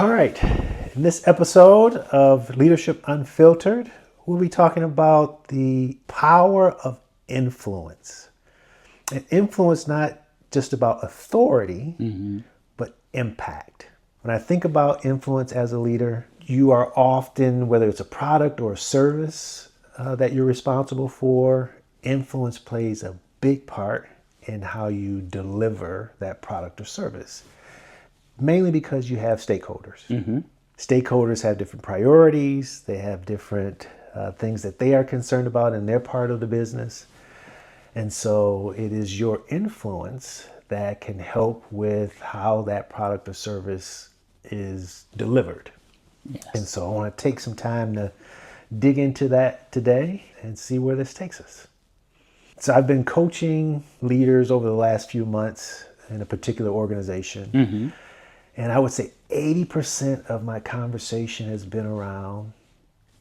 All right. In this episode of Leadership Unfiltered, we'll be talking about the power of influence. And influence not just about authority, but impact. When I think about influence as a leader, you are often, whether it's a product or a service that you're responsible for, influence plays a big part in how you deliver that product or service. Mainly because you have stakeholders. Stakeholders have different priorities. They have different things that they are concerned about in their part of the business. And so it is your influence that can help with how that product or service is delivered. Yes. And so I want to take some time to dig into that today and see where this takes us. So I've been coaching leaders over the last few months in a particular organization. And I would say 80% of my conversation has been around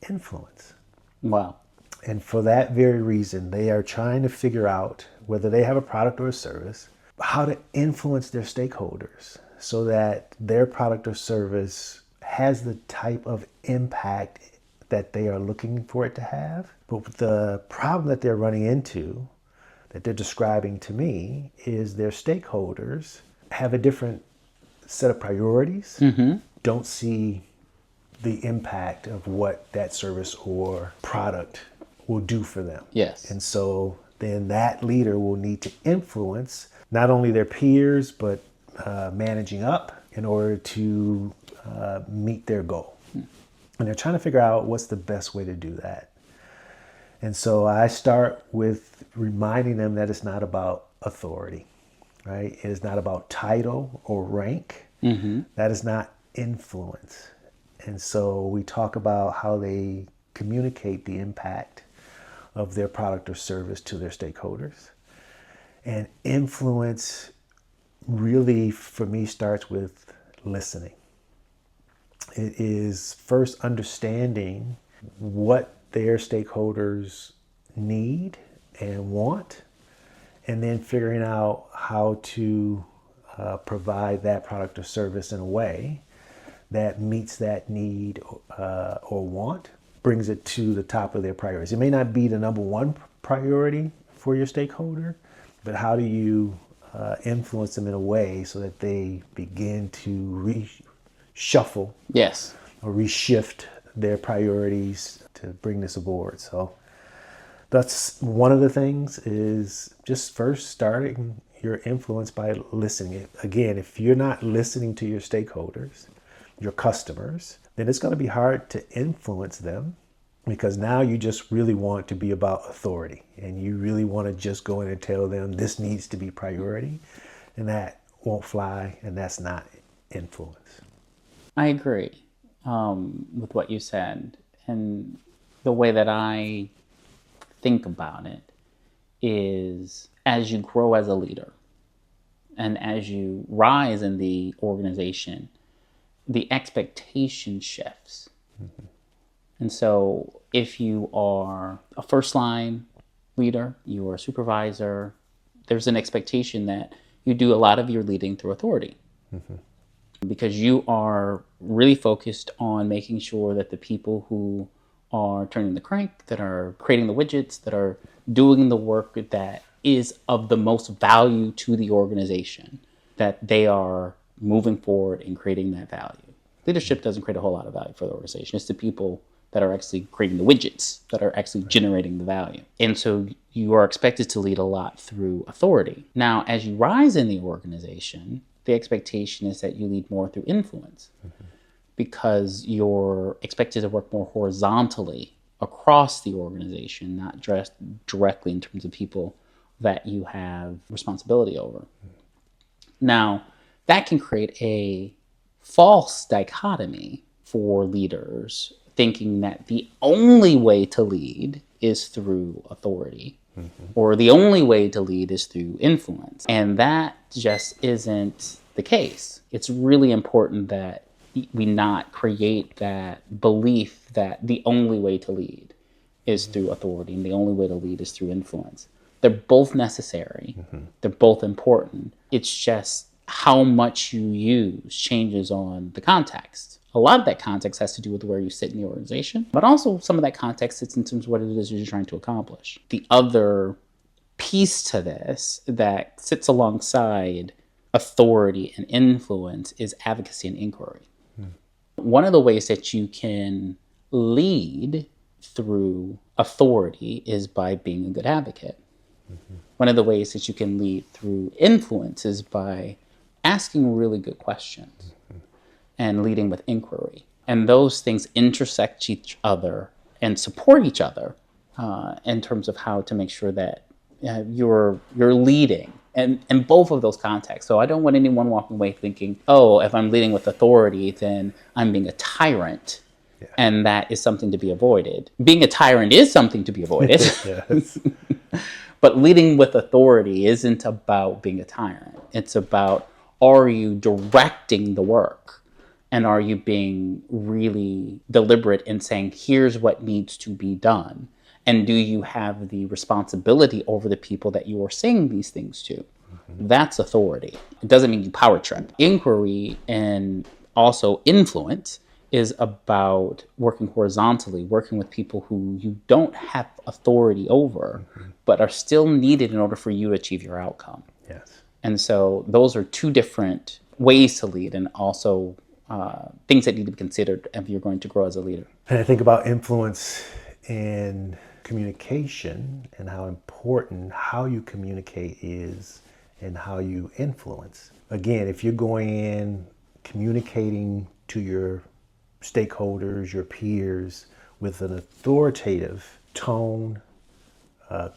influence. Wow. And for that very reason, they are trying to figure out whether they have a product or a service, how to influence their stakeholders so that their product or service has the type of impact that they are looking for it to have. But the problem that they're running into, that they're describing to me, is their stakeholders have a different set of priorities, don't see the impact of what that service or product will do for them. Yes. And so then that leader will need to influence not only their peers, but managing up in order to meet their goal. And they're trying to figure out what's the best way to do that. And so I start with reminding them that it's not about authority, right? It is not about title or rank. That is not influence. And so we talk about how they communicate the impact of their product or service to their stakeholders. And influence really, for me, starts with listening. It is first understanding what their stakeholders need and want, and then figuring out how to provide that product or service in a way that meets that need or want, brings it to the top of their priorities. It may not be the number one priority for your stakeholder, but how do you influence them in a way so that they begin to reshuffle Yes. or reshift their priorities to bring this aboard. So that's one of the things, is just first starting your influence by listening. Again, if you're not listening to your stakeholders, your customers, then it's going to be hard to influence them, because now you just really want to be about authority and you really want to just go in and tell them this needs to be priority, and that won't fly, and that's not influence. I agree with what you said. And the way that I think about it is, as you grow as a leader and as you rise in the organization, the expectation shifts. And so if you are a first line leader, you are a supervisor, there's an expectation that you do a lot of your leading through authority. Because you are really focused on making sure that the people who are turning the crank, that are creating the widgets, that are doing the work that is of the most value to the organization, that they are moving forward and creating that value. Leadership doesn't create a whole lot of value for the organization. It's the people that are actually creating the widgets, that are actually generating the value. And so you are expected to lead a lot through authority. Now, as you rise in the organization, the expectation is that you lead more through influence, because you're expected to work more horizontally across the organization, not just directly in terms of people that you have responsibility over. Now, that can create a false dichotomy for leaders, thinking that the only way to lead is through authority, or the only way to lead is through influence. And that just isn't the case. It's really important that we not create that belief that the only way to lead is through authority and the only way to lead is through influence. They're both necessary. They're both important. It's just how much you use changes on the context. A lot of that context has to do with where you sit in the organization, but also some of that context sits in terms of what it is you're trying to accomplish. The other piece to this that sits alongside authority and influence is advocacy and inquiry. One of the ways that you can lead through authority is by being a good advocate. One of the ways that you can lead through influence is by asking really good questions and leading with inquiry. And those things intersect each other and support each other in terms of how to make sure that you're leading in both of those contexts. So I don't want anyone walking away thinking, oh, if I'm leading with authority, then I'm being a tyrant. Yeah. And that is something to be avoided. Being a tyrant is something to be avoided. Yes. But leading with authority isn't about being a tyrant. It's about, are you directing the work? And are you being really deliberate in saying, here's what needs to be done? And do you have the responsibility over the people that you are saying these things to? That's authority. It doesn't mean you power trip. Inquiry and also influence is about working horizontally, working with people who you don't have authority over, but are still needed in order for you to achieve your outcome. Yes. And so those are two different ways to lead, and also things that need to be considered if you're going to grow as a leader. And I think about influence in communication and how important how you communicate is and how you influence. Again, if you're going in communicating to your stakeholders, your peers, with an authoritative tone,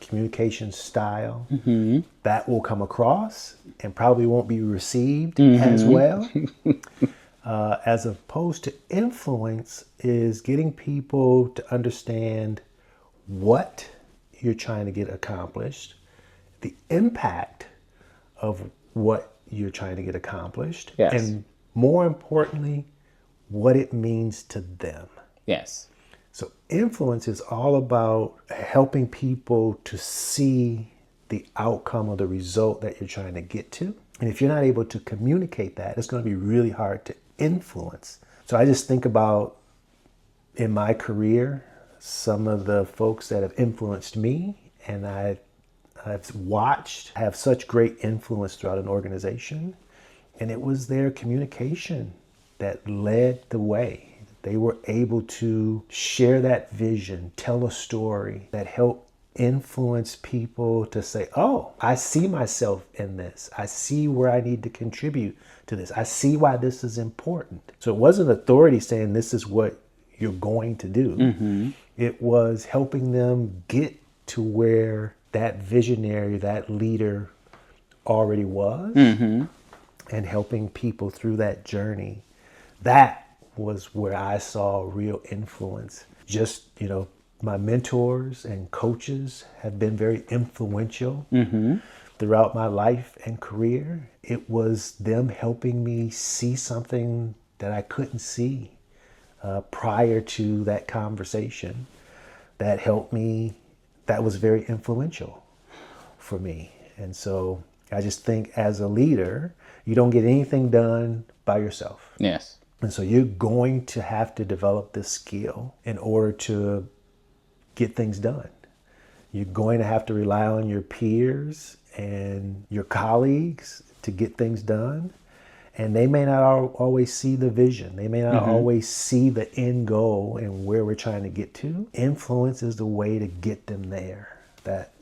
communication style, that will come across and probably won't be received as well. As opposed to influence is getting people to understand what you're trying to get accomplished, the impact of what you're trying to get accomplished, yes. and more importantly, what it means to them. Yes. So influence is all about helping people to see the outcome or the result that you're trying to get to. And if you're not able to communicate that, it's going to be really hard to influence. So I just think about in my career, some of the folks that have influenced me and I've watched have such great influence throughout an organization. And it was their communication that led the way. They were able to share that vision, tell a story that helped influence people to say, oh, I see myself in this. I see where I need to contribute to this. I see why this is important. So it wasn't authority saying this is what you're going to do. It was helping them get to where that visionary, that leader already was, and helping people through that journey. That was where I saw real influence. Just, my mentors and coaches have been very influential throughout my life and career. It was them helping me see something that I couldn't see prior to that conversation that helped me, that was very influential for me. And so I just think as a leader, you don't get anything done by yourself. Yes. And so you're going to have to develop this skill in order to get things done. You're going to have to rely on your peers and your colleagues to get things done. And they may not always see the vision. They may not always see the end goal and where we're trying to get to. Influence is the way to get them there. That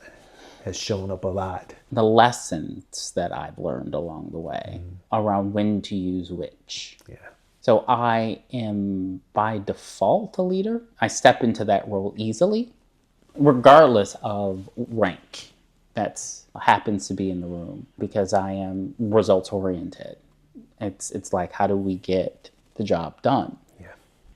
has shown up a lot. The lessons that I've learned along the way around when to use which. Yeah. So I am by default a leader. I step into that role easily, regardless of rank that happens to be in the room, because I am results oriented. It's like, how do we get the job done? Yeah.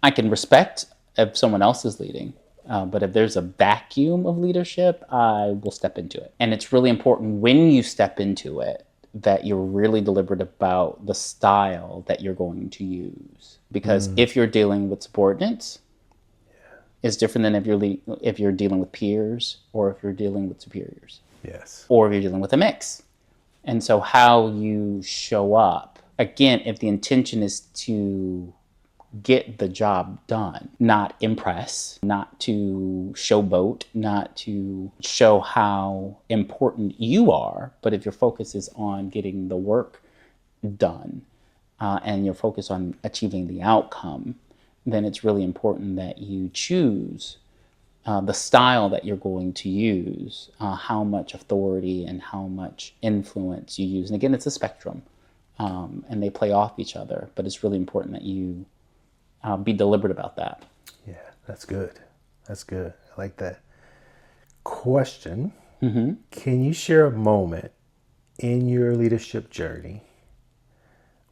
I can respect if someone else is leading, but if there's a vacuum of leadership, I will step into it. And it's really important when you step into it that you're really deliberate about the style that you're going to use. Because if you're dealing with subordinates, it's different than if you're dealing with peers or if you're dealing with superiors. Yes. Or if you're dealing with a mix. And so how you show up, again, if the intention is to get the job done, not impress, not to showboat, not to show how important you are, but if your focus is on getting the work done and your focus on achieving the outcome, then it's really important that you choose the style that you're going to use, how much authority and how much influence you use. And again, it's a spectrum, and they play off each other, but it's really important that you be deliberate about that. Yeah, that's good. That's good. I like that. Question. Can you share a moment in your leadership journey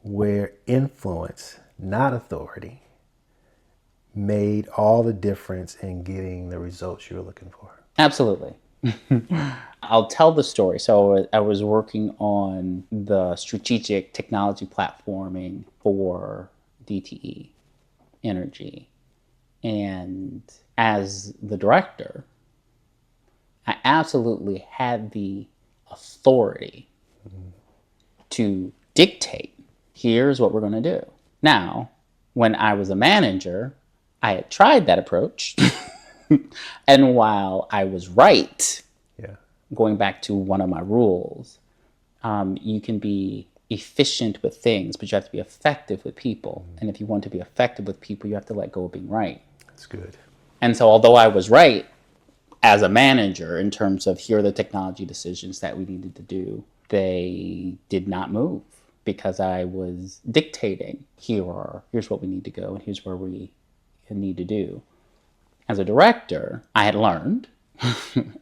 where influence, not authority, made all the difference in getting the results you were looking for? Absolutely. I'll tell the story. So I was working on the strategic technology platforming for DTE Energy. And as the director, I absolutely had the authority to dictate, here's what we're going to do. Now, when I was a manager, I had tried that approach. And while I was right, going back to one of my rules, you can be efficient with things, but you have to be effective with people. And if you want to be effective with people, you have to let go of being right. That's good. And so although I was right as a manager in terms of here are the technology decisions that we needed to do, they did not move because I was dictating, here's what we need to go and here's where we need to do. As a director, I had learned,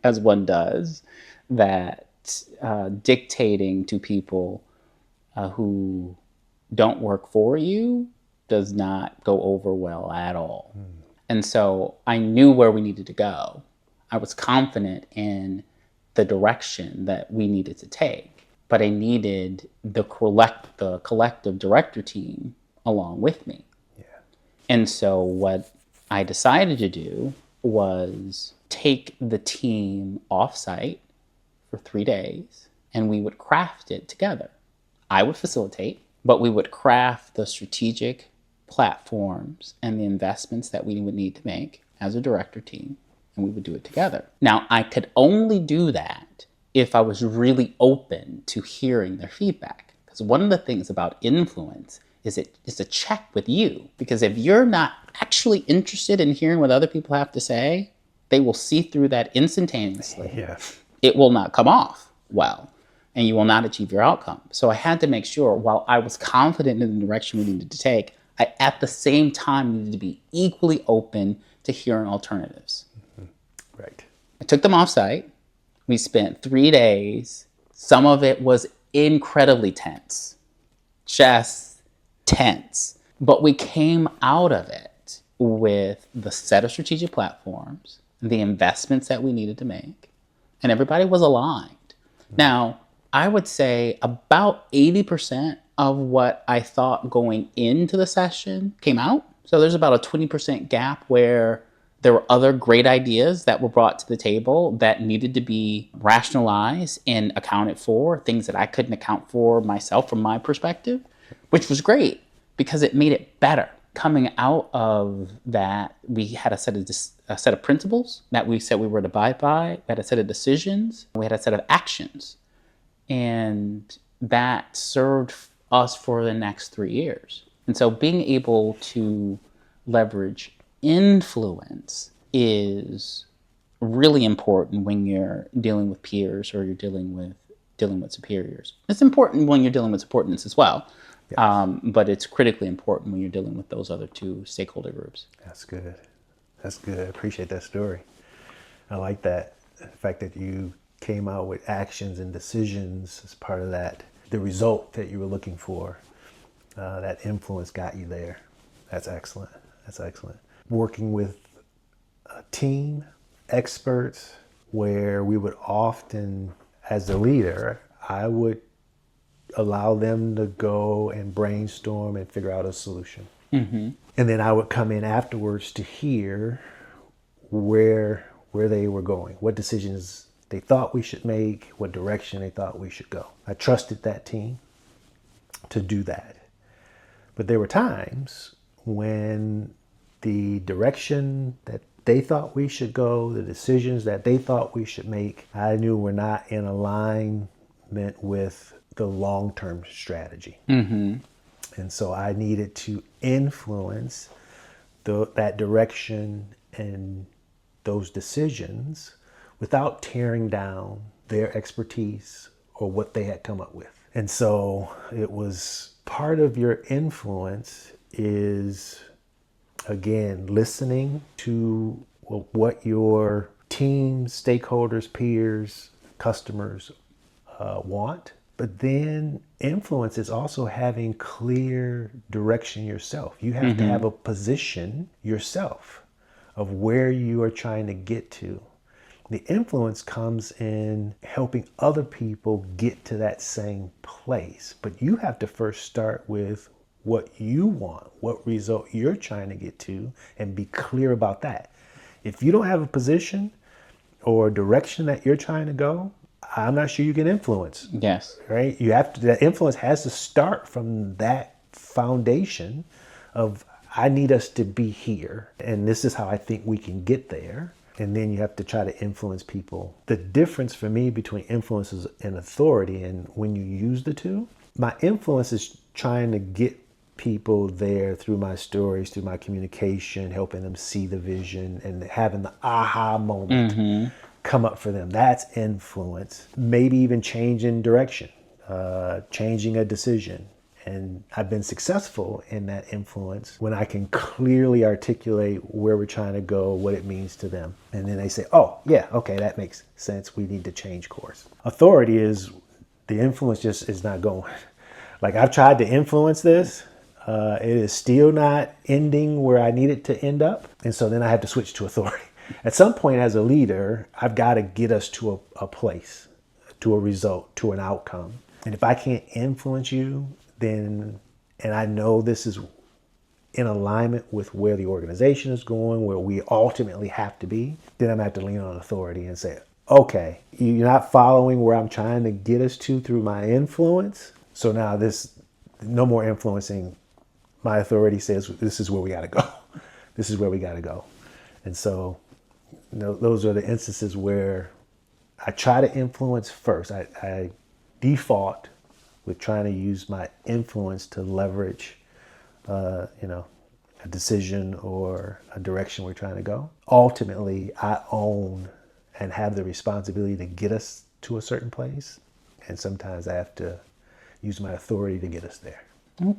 as one does, that dictating to people who don't work for you does not go over well at all. And so I knew where we needed to go. I was confident in the direction that we needed to take, but I needed the collective director team along with me. And so what I decided to do was take the team offsite for 3 days and we would craft it together. I would facilitate, but we would craft the strategic platforms and the investments that we would need to make as a director team, and we would do it together. Now, I could only do that if I was really open to hearing their feedback. Because one of the things about influence is it's a check with you. Because if you're not actually interested in hearing what other people have to say, they will see through that instantaneously. It will not come off well, and you will not achieve your outcome. So I had to make sure, while I was confident in the direction we needed to take, I at the same time needed to be equally open to hearing alternatives. Right. I took them offsite. We spent 3 days. Some of it was incredibly tense, just tense. But we came out of it with the set of strategic platforms, the investments that we needed to make, and everybody was aligned. Now, I would say about 80% of what I thought going into the session came out. So there's about a 20% gap where there were other great ideas that were brought to the table that needed to be rationalized and accounted for, things that I couldn't account for myself from my perspective, which was great because it made it better. Coming out of that, we had a set of principles that we said we were to abide by. We had a set of decisions. We had a set of actions. And that served us for the next 3 years. And so being able to leverage influence is really important when you're dealing with peers or you're dealing with superiors. It's important when you're dealing with subordinates as well. But it's critically important when you're dealing with those other two stakeholder groups. That's good. That's good. I appreciate that story. I like that. The fact that you came out with actions and decisions as part of that, the result that you were looking for, that influence got you there. That's excellent. That's excellent. Working with a team, experts, where we would often, as a leader, I would allow them to go and brainstorm and figure out a solution. Mm-hmm. And then I would come in afterwards to hear where they were going, what decisions they thought we should make, what direction they thought we should go. I trusted that team to do that. But there were times when the direction that they thought we should go, the decisions that they thought we should make, I knew were not in alignment with the long-term strategy. And so I needed to influence that direction and those decisions without tearing down their expertise or what they had come up with. And so it was part of your influence is, again, listening to what your team, stakeholders, peers, customers want. But then influence is also having clear direction yourself. You have to have a position yourself of where you are trying to get to. The influence comes in helping other people get to that same place. But you have to first start with what you want, what result you're trying to get to, and be clear about that. If you don't have a position or direction that you're trying to go, I'm not sure you can influence. Yes. Right? You have to, that influence has to start from that foundation of, I need us to be here, and this is how I think we can get there. And then you have to try to influence people. The difference for me between influence and authority, and when you use the two, my influence is trying to get people there through my stories, through my communication, helping them see the vision and having the aha moment come up for them. That's influence. Maybe even changing direction, changing a decision. And I've been successful in that influence when I can clearly articulate where we're trying to go, what it means to them. And then they say, oh, yeah, okay, that makes sense. We need to change course. Authority is, the influence just is not going. Like, I've tried to influence this. It is still not ending where I need it to end up. And so then I have to switch to authority. At some point as a leader, I've got to get us to a place, to a result, to an outcome. And if I can't influence you, then, and I know this is in alignment with where the organization is going, where we ultimately have to be, then I'm going to have to lean on authority and say, okay, you're not following where I'm trying to get us to through my influence. So now no more influencing. My authority says, this is where we got to go. This is where we got to go. And so those are the instances where I try to influence first. I default with trying to use my influence to leverage, a decision or a direction we're trying to go. Ultimately, I own and have the responsibility to get us to a certain place. And sometimes I have to use my authority to get us there.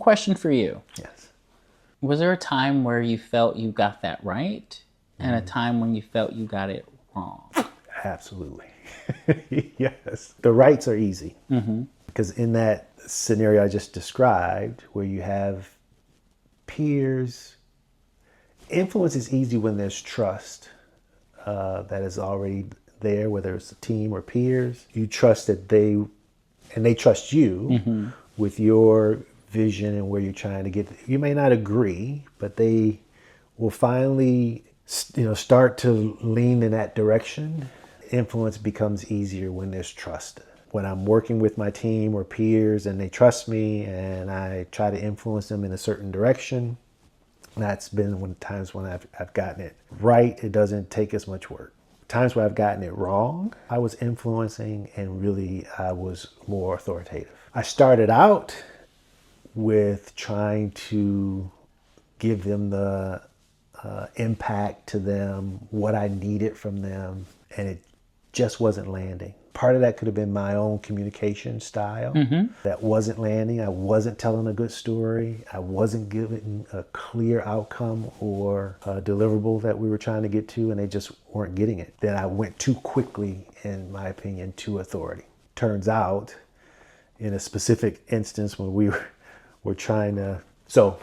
Question for you. Yes. Was there a time where you felt you got that right and a time when you felt you got it wrong? Absolutely. Yes. The rights are easy. Because in that scenario I just described, where you have peers, influence is easy when there's trust that is already there, whether it's a team or peers. You trust that they trust you with your vision and where you're trying to get. You may not agree, but they will finally, start to lean in that direction. Influence becomes easier when there's trust. When I'm working with my team or peers and they trust me and I try to influence them in a certain direction, that's been times when I've gotten it right. It doesn't take as much work. Times where I've gotten it wrong, I was influencing and really I was more authoritative. I started out with trying to give them the impact to them, what I needed from them, and it just wasn't landing. Part of that could have been my own communication style that wasn't landing. I wasn't telling a good story. I wasn't giving a clear outcome or a deliverable that we were trying to get to, and they just weren't getting it. Then I went too quickly, in my opinion, to authority. Turns out, in a specific instance when we were trying to, so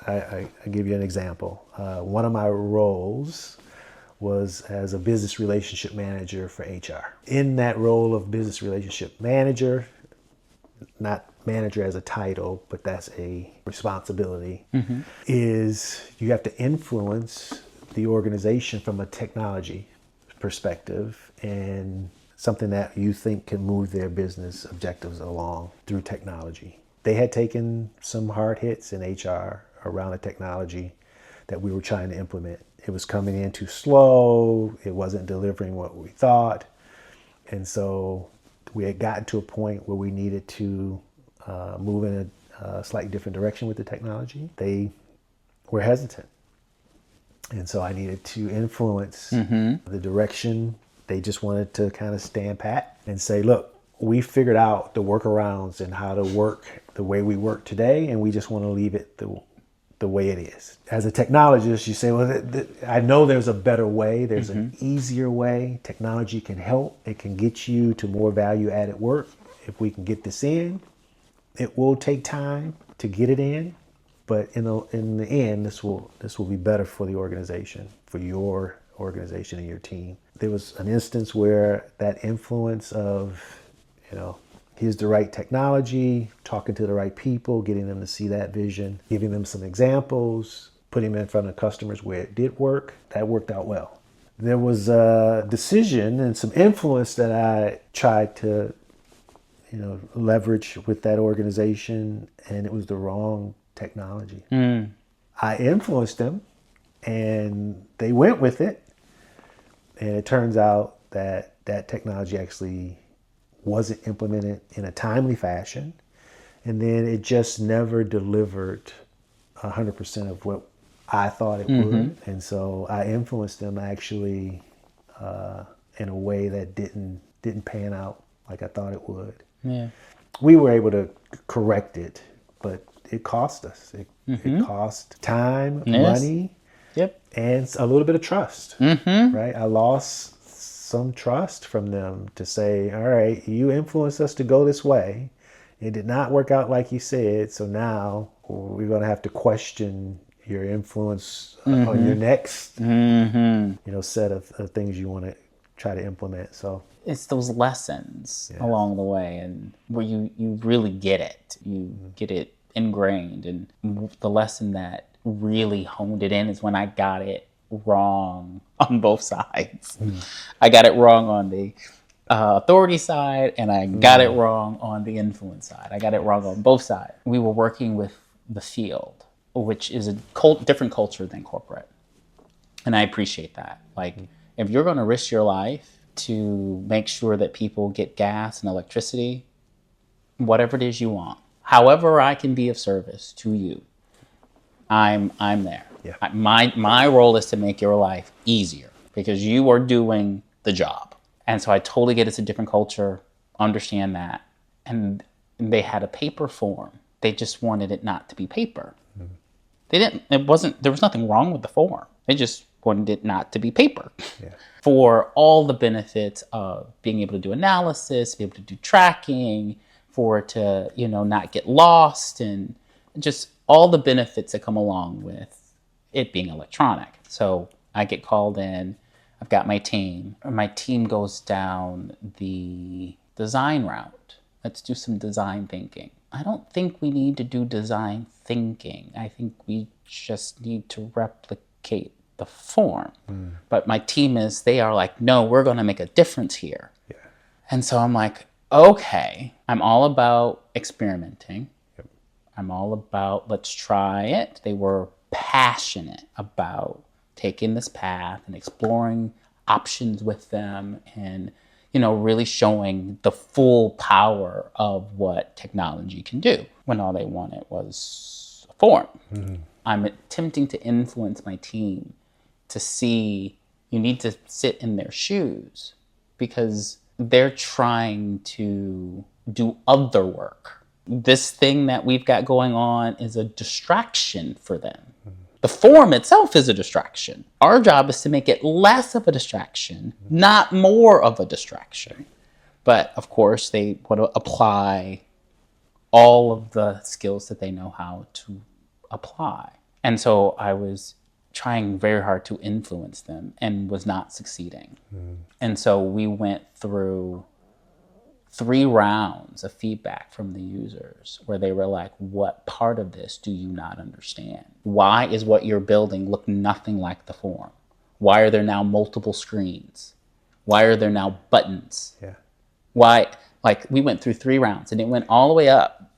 I give you an example. One of my roles was as a business relationship manager for HR. In that role of business relationship manager, not manager as a title, but that's a responsibility, is you have to influence the organization from a technology perspective. And something that you think can move their business objectives along through technology. They had taken some hard hits in HR around the technology that we were trying to implement. It was coming in too slow. It wasn't delivering what we thought. And so we had gotten to a point where we needed to move in a slightly different direction with the technology. They were hesitant. And so I needed to influence the direction. They just wanted to kind of stand pat and say, look, we figured out the workarounds and how to work the way we work today, and we just want to leave it the way it is. As a technologist, you say, well, I know there's a better way. There's an easier way. Technology can help. It can get you to more value-added work. If we can get this in, it will take time to get it in. But in the end, this will be better for the organization, for your organization and your team. There was an instance where that influence of, here's the right technology, talking to the right people, getting them to see that vision, giving them some examples, putting them in front of customers where it did work, that worked out well. There was a decision and some influence that I tried to, leverage with that organization, and it was the wrong technology. I influenced them and they went with it, and it turns out that that technology actually wasn't implemented in a timely fashion, and then it just never delivered 100% of what I thought it would. And so I influenced them actually in a way that didn't pan out like I thought it would. Yeah. We were able to correct it, but it cost us. It cost time, money, and a little bit of trust. Right? I lost some trust from them to say, all right, you influenced us to go this way. It did not work out like you said, so now we're going to have to question your influence on your next set of things you want to try to implement. So it's those lessons along the way, and where you really get it. You get it ingrained. And the lesson that really honed it in is when I got it wrong on both sides. I got it wrong on the authority side, and I got it wrong on the influence side. I got it wrong on both sides. We were working with the field, which is a different culture than corporate. And I appreciate that. Like, if you're going to risk your life to make sure that people get gas and electricity, whatever it is you want, however I can be of service to you, I'm there. Yeah. My role is to make your life easier because you are doing the job. And so I totally get it's a different culture, understand that. And they had a paper form. They just wanted it not to be paper. There was nothing wrong with the form. They just wanted it not to be paper. For all the benefits of being able to do analysis, be able to do tracking, for it to, not get lost, and just all the benefits that come along with it being electronic. So I get called in, I've got my team. My team goes down the design route. Let's do some design thinking. I don't think we need to do design thinking. I think we just need to replicate the form. But my team they are like, no, we're going to make a difference here. And so I'm like, okay, I'm all about experimenting. I'm all about, let's try it. They were passionate about taking this path and exploring options with them, and really showing the full power of what technology can do, when all they wanted was a form. I'm attempting to influence my team to see you need to sit in their shoes, because they're trying to do other work. This thing that we've got going on is a distraction for them. The form itself is a distraction. Our job is to make it less of a distraction, not more of a distraction. But of course, they want to apply all of the skills that they know how to apply. And so I was trying very hard to influence them and was not succeeding. And so we went through 3 rounds of feedback from the users where they were like, what part of this do you not understand? Why is what you're building look nothing like the form? Why are there now multiple screens? Why are there now buttons? Yeah. Why, like, we went through 3 rounds, and it went all the way up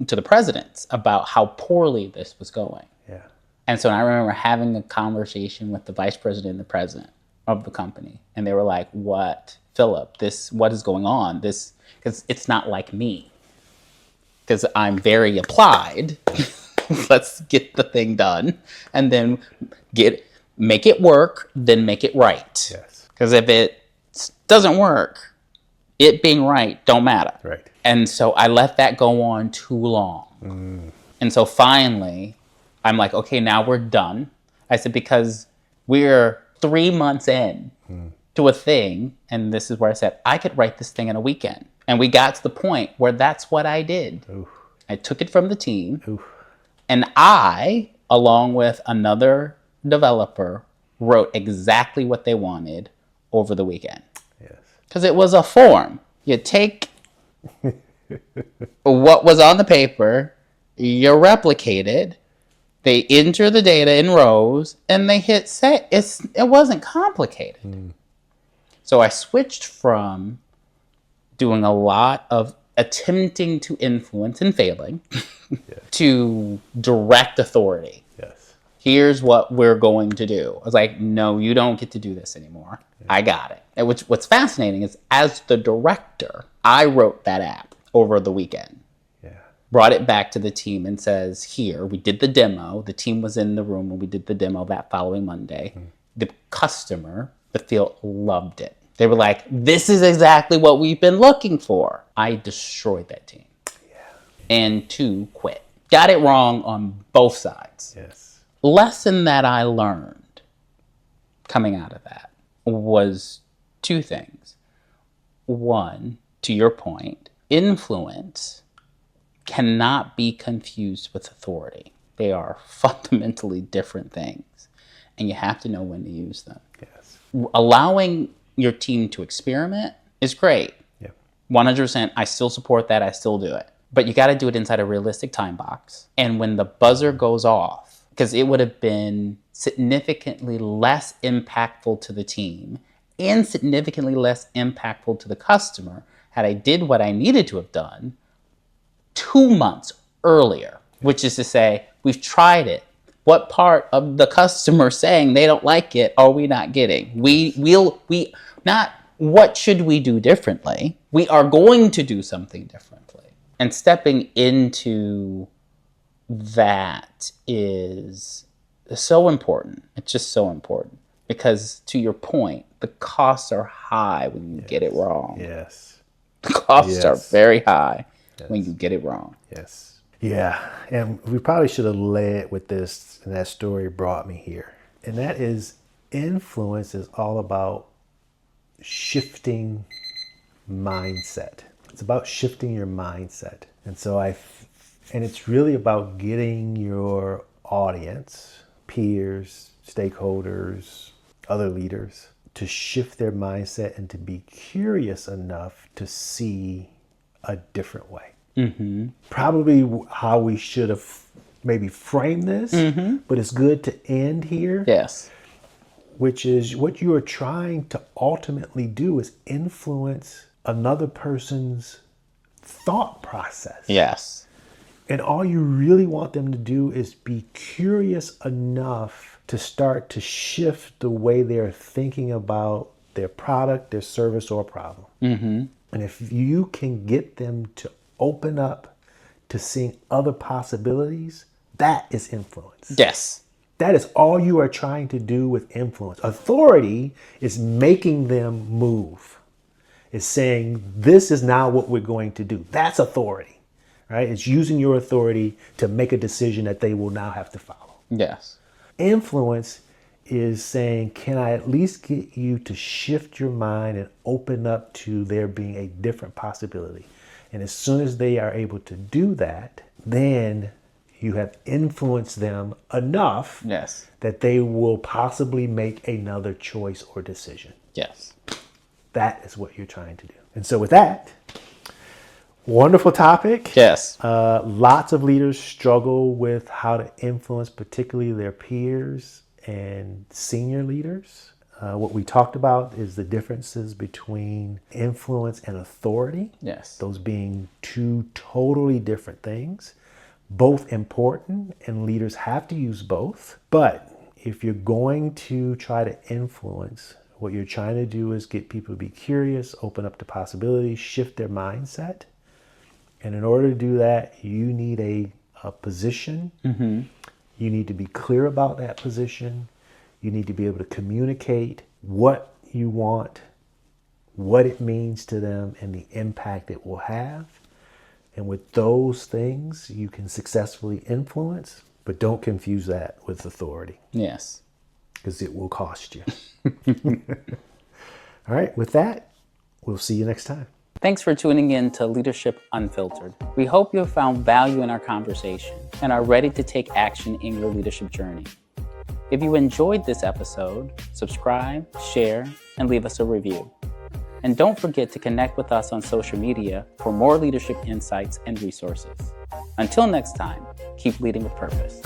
to the presidents about how poorly this was going. Yeah. And so I remember having a conversation with the vice president and the president of the company. And they were like, what, Philip, what is going on? Because it's not like me. Because I'm very applied. Let's get the thing done. And then make it work, then make it right. Yes. Because if it doesn't work, it being right don't matter. Right. And so I let that go on too long. And so finally, I'm like, okay, now we're done. I said, because we're 3 months in to a thing, and this is where I said, I could write this thing in a weekend. And we got to the point where that's what I did. Oof. I took it from the team, Oof. and I, along with another developer, wrote exactly what they wanted over the weekend. Yes. Because it was a form. You take what was on the paper, you replicate it, they enter the data in rows, and they hit save. It wasn't complicated. So I switched from doing a lot of attempting to influence and failing to direct authority. Yes. Here's what we're going to do. I was like, no, you don't get to do this anymore. I got it. And what's fascinating is, as the director, I wrote that app over the weekend. Yeah. Brought it back to the team and says, here, we did the demo. The team was in the room when we did the demo that following Monday. The customer, the field, loved it. They were like, this is exactly what we've been looking for. I destroyed that team. Yeah. And 2, quit. Got it wrong on both sides. Yes. Lesson that I learned coming out of that was 2 things. 1, to your point, influence cannot be confused with authority. They are fundamentally different things, and you have to know when to use them. Yes. Allowing your team to experiment is great. Yeah. 100%, I still support that. I still do it. But you got to do it inside a realistic time box. And when the buzzer goes off, because it would have been significantly less impactful to the team and significantly less impactful to the customer had I did what I needed to have done 2 months earlier, which is to say, we've tried it. What part of the customer saying they don't like it are we not getting? Not what should we do differently? We are going to do something differently. And stepping into that is so important. It's just so important. Because to your point, the costs are high when you get it wrong. Yes. The costs are very high when you get it wrong. Yes. Yeah. And we probably should have led with this, and that story brought me here. And that is, influence is all about shifting mindset. It's about shifting your mindset. And so and it's really about getting your audience, peers, stakeholders, other leaders, to shift their mindset and to be curious enough to see a different way. Probably how we should have maybe framed this, but it's good to end here. Yes. Which is, what you are trying to ultimately do is influence another person's thought process. Yes. And all you really want them to do is be curious enough to start to shift the way they're thinking about their product, their service, or problem. And if you can get them to open up to seeing other possibilities, that is influence. Yes. That is all you are trying to do with influence. Authority is making them move. It's saying, this is now what we're going to do. That's authority, right? It's using your authority to make a decision that they will now have to follow. Yes. Influence is saying, can I at least get you to shift your mind and open up to there being a different possibility? And as soon as they are able to do that, then you have influenced them enough that they will possibly make another choice or decision. Yes. That is what you're trying to do. And so with that, wonderful topic. Yes. Lots of leaders struggle with how to influence particularly their peers and senior leaders. What we talked about is the differences between influence and authority. Yes. Those being two totally different things, both important, and leaders have to use both. But if you're going to try to influence, what you're trying to do is get people to be curious, open up to possibilities, shift their mindset. And in order to do that, you need a position. Mm-hmm. You need to be clear about that position. You need to be able to communicate what you want, what it means to them, and the impact it will have. And with those things, you can successfully influence, but don't confuse that with authority. Yes. Because it will cost you. All right, with that, we'll see you next time. Thanks for tuning in to Leadership Unfiltered. We hope you have found value in our conversation and are ready to take action in your leadership journey. If you enjoyed this episode, subscribe, share, and leave us a review. And don't forget to connect with us on social media for more leadership insights and resources. Until next time, keep leading with purpose.